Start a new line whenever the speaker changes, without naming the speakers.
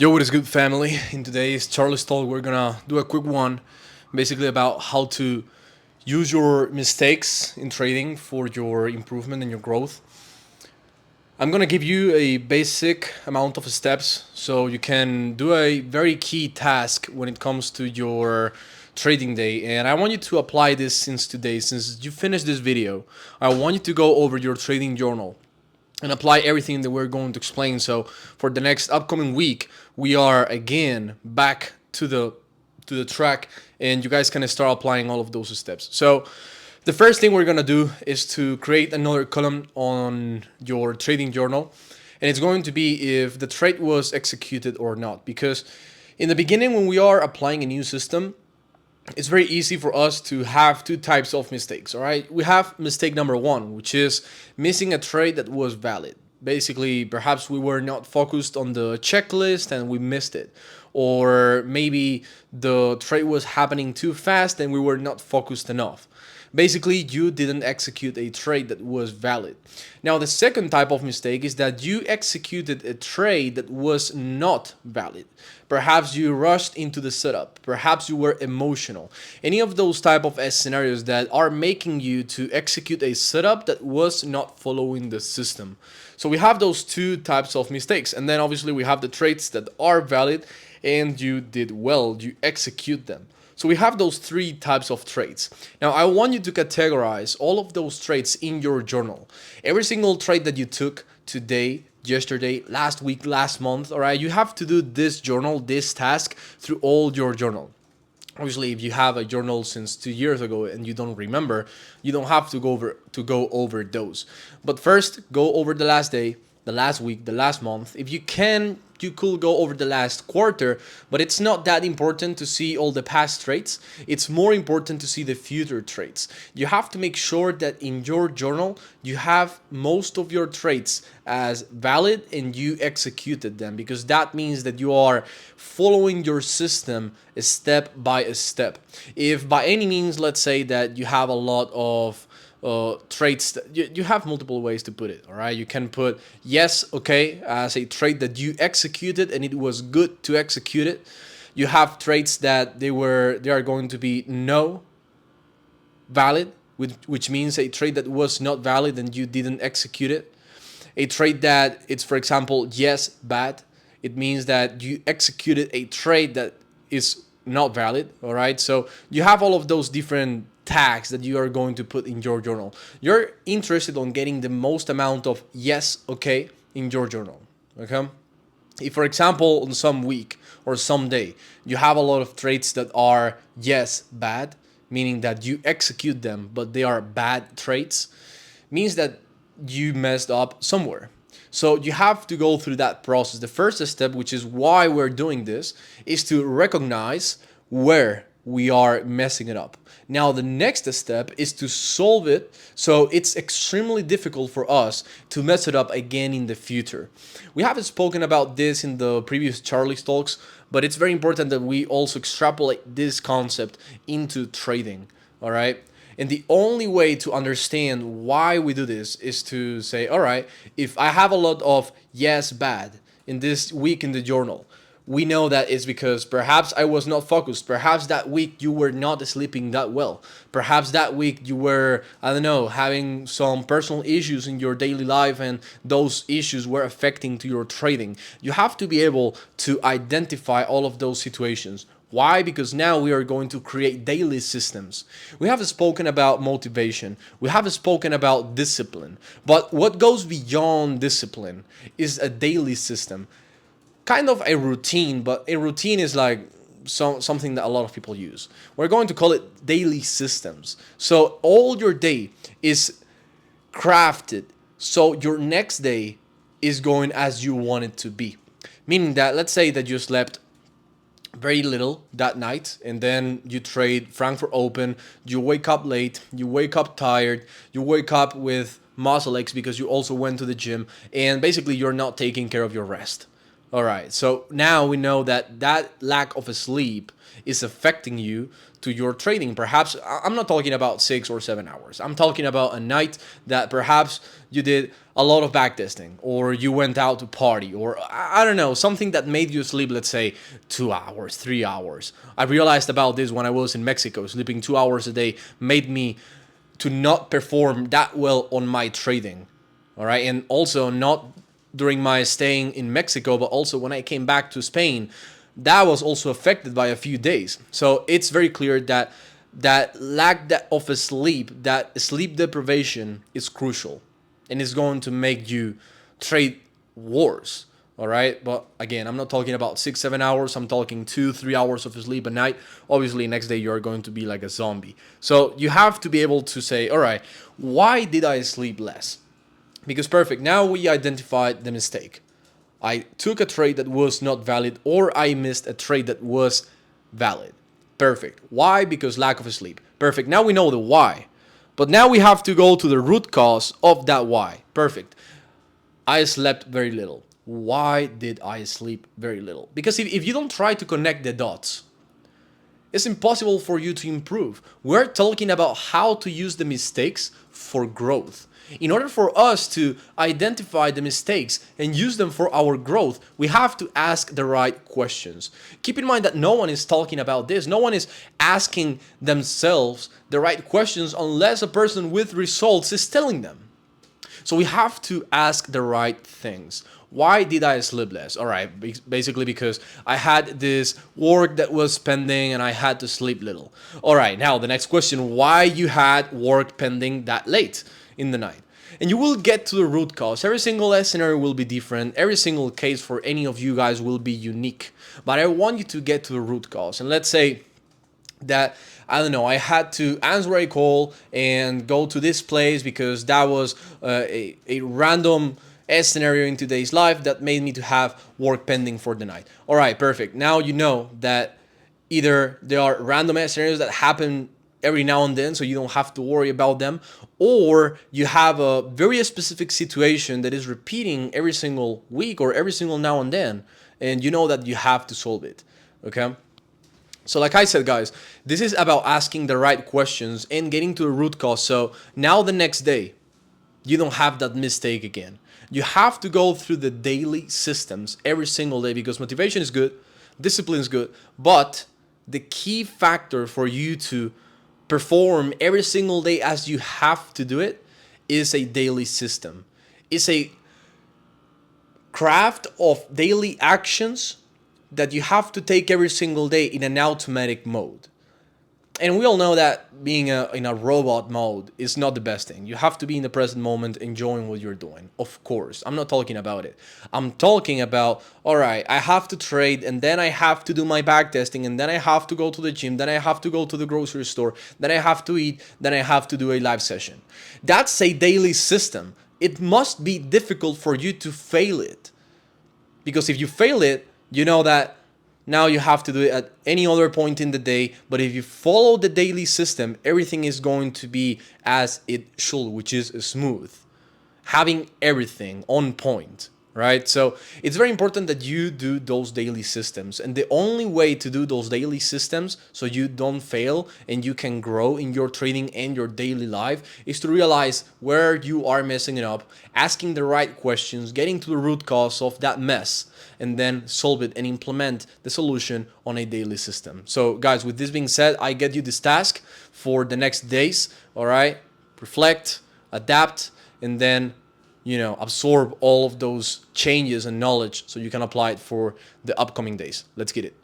Yo, what is good, family? In today's Charlie's Talk, we're gonna do a quick one basically about how to use your mistakes in trading for your improvement and your growth. I'm gonna give you a basic amount of steps so you can do a very key task when it comes to your trading day. And I want you to apply this since today, since you finished this video. I want you to go over your trading journal and apply everything that we're going to explain. So for the next upcoming week, we are again back to the track, and you guys can start applying all of those steps. So the first thing we're gonna do is to create another column on your trading journal, and it's going to be if the trade was executed or not. Because in the beginning, when we are applying a new system, it's very easy for us to have two types of mistakes. All right, we have mistake number one, which is missing a trade that was valid. Basically, perhaps we were not focused on the checklist and we missed it, or maybe the trade was happening too fast and we were not focused enough. Basically, you didn't execute a trade that was valid. Now, the second type of mistake is that you executed a trade that was not valid. Perhaps you rushed into the setup. Perhaps you were emotional. Any of those type of scenarios that are making you to execute a setup that was not following the system. So we have those two types of mistakes. And then obviously we have the trades that are valid and you did well. You execute them. So we have those three types of trades. Now I want you to categorize all of those trades in your journal. Every single trade that you took today, yesterday, last week, last month, all right, you have to do this journal, this task through all your journal. Obviously, if you have a journal since 2 years ago and you don't remember, you don't have to go over those. But first, go over the last day, the last week, the last month. If you can, you could go over the last quarter, but it's not that important to see all the past traits. It's more important to see the future traits. You have to make sure that in your journal, you have most of your traits as valid and you executed them, because that means that you are following your system step by step. If by any means, let's say that you have a lot of traits that you have multiple ways to put it. All right, you can put yes, okay, as a trait that you executed and it was good to execute it. You have traits that they are going to be no valid, which means a trait that was not valid and you didn't execute it. A trait that it's, for example, yes, bad, it means that you executed a trait that is not valid. All right, so you have all of those different tags that you are going to put in your journal. You're interested on getting the most amount of yes, okay in your journal. Okay, if for example on some week or some day you have a lot of traits that are yes, bad, meaning that you execute them but they are bad traits, means that you messed up somewhere. So you have to go through that process. The first step, which is why we're doing this, is to recognize where we are messing it up. Now, the next step is to solve it so it's extremely difficult for us to mess it up again in the future. We haven't spoken about this in the previous Charlie's talks, but it's very important that we also extrapolate this concept into trading. All right. And the only way to understand why we do this is to say, all right, if I have a lot of yes, bad in this week in the journal, we know that it's because perhaps I was not focused. Perhaps that week you were not sleeping that well. Perhaps that week you were, I don't know, having some personal issues in your daily life and those issues were affecting to your trading. You have to be able to identify all of those situations. Why? Because now we are going to create daily systems. We have spoken about motivation. We have spoken about discipline. But what goes beyond discipline is a daily system. Kind of a routine, but a routine is like something that a lot of people use. We're going to call it daily systems. So all your day is crafted so your next day is going as you want it to be. Meaning that, let's say that you slept very little that night and then you trade Frankfurt Open, you wake up late, you wake up tired, you wake up with muscle aches because you also went to the gym, and basically you're not taking care of your rest. All right. So now we know that that lack of sleep is affecting you to your trading. Perhaps I'm not talking about 6 or 7 hours. I'm talking about a night that perhaps you did a lot of backtesting, or you went out to party, or I don't know, something that made you sleep, let's say 2 hours, 3 hours. I realized about this when I was in Mexico. Sleeping 2 hours a day made me to not perform that well on my trading. All right. And also not during my staying in Mexico, but also when I came back to Spain, that was also affected by a few days. So it's very clear that that lack of a sleep, that sleep deprivation is crucial, and it's going to make you trade worse. All right. But again, I'm not talking about 6, 7 hours. I'm talking 2, 3 hours of sleep a night. Obviously, next day you're going to be like a zombie. So you have to be able to say, all right, why did I sleep less? Because perfect. Now we identified the mistake. I took a trade that was not valid, or I missed a trade that was valid. Perfect. Why? Because lack of sleep. Perfect. Now we know the why. But now we have to go to the root cause of that why. Perfect. I slept very little. Why did I sleep very little? Because if you don't try to connect the dots, it's impossible for you to improve. We're talking about how to use the mistakes for growth. In order for us to identify the mistakes and use them for our growth, we have to ask the right questions. Keep in mind that no one is talking about this. No one is asking themselves the right questions unless a person with results is telling them. So we have to ask the right things. Why did I sleep less? All right, basically because I had this work that was pending and I had to sleep little. All right, now the next question, why you had work pending that late in the night? And you will get to the root cause. Every single scenario will be different. Every single case for any of you guys will be unique. But I want you to get to the root cause. And let's say that, I don't know, I had to answer a call and go to this place because that was a random scenario in today's life that made me to have work pending for the night. All right, perfect. Now you know that either there are random scenarios that happen every now and then, so you don't have to worry about them, or you have a very specific situation that is repeating every single week or every single now and then, and you know that you have to solve it. Okay? So like I said, guys, this is about asking the right questions and getting to the root cause. So now the next day, you don't have that mistake again. You have to go through the daily systems every single day, because motivation is good, discipline is good, but the key factor for you to perform every single day as you have to do it is a daily system. It's a craft of daily actions that you have to take every single day in an automatic mode. And we all know that being in a robot mode is not the best thing. You have to be in the present moment enjoying what you're doing. Of course, I'm not talking about it. I'm talking about, all right, I have to trade, and then I have to do my back testing, and then I have to go to the gym, then I have to go to the grocery store, then I have to eat, then I have to do a live session. That's a daily system. It must be difficult for you to fail it. Because if you fail it, you know that now you have to do it at any other point in the day. But if you follow the daily system, everything is going to be as it should, which is smooth. Having everything on point, right? So it's very important that you do those daily systems. And the only way to do those daily systems so you don't fail and you can grow in your trading and your daily life is to realize where you are messing it up, asking the right questions, getting to the root cause of that mess, and then solve it and implement the solution on a daily system. So guys, with this being said, I get you this task for the next days. All right, reflect, adapt, and then absorb all of those changes and knowledge so you can apply it for the upcoming days. Let's get it.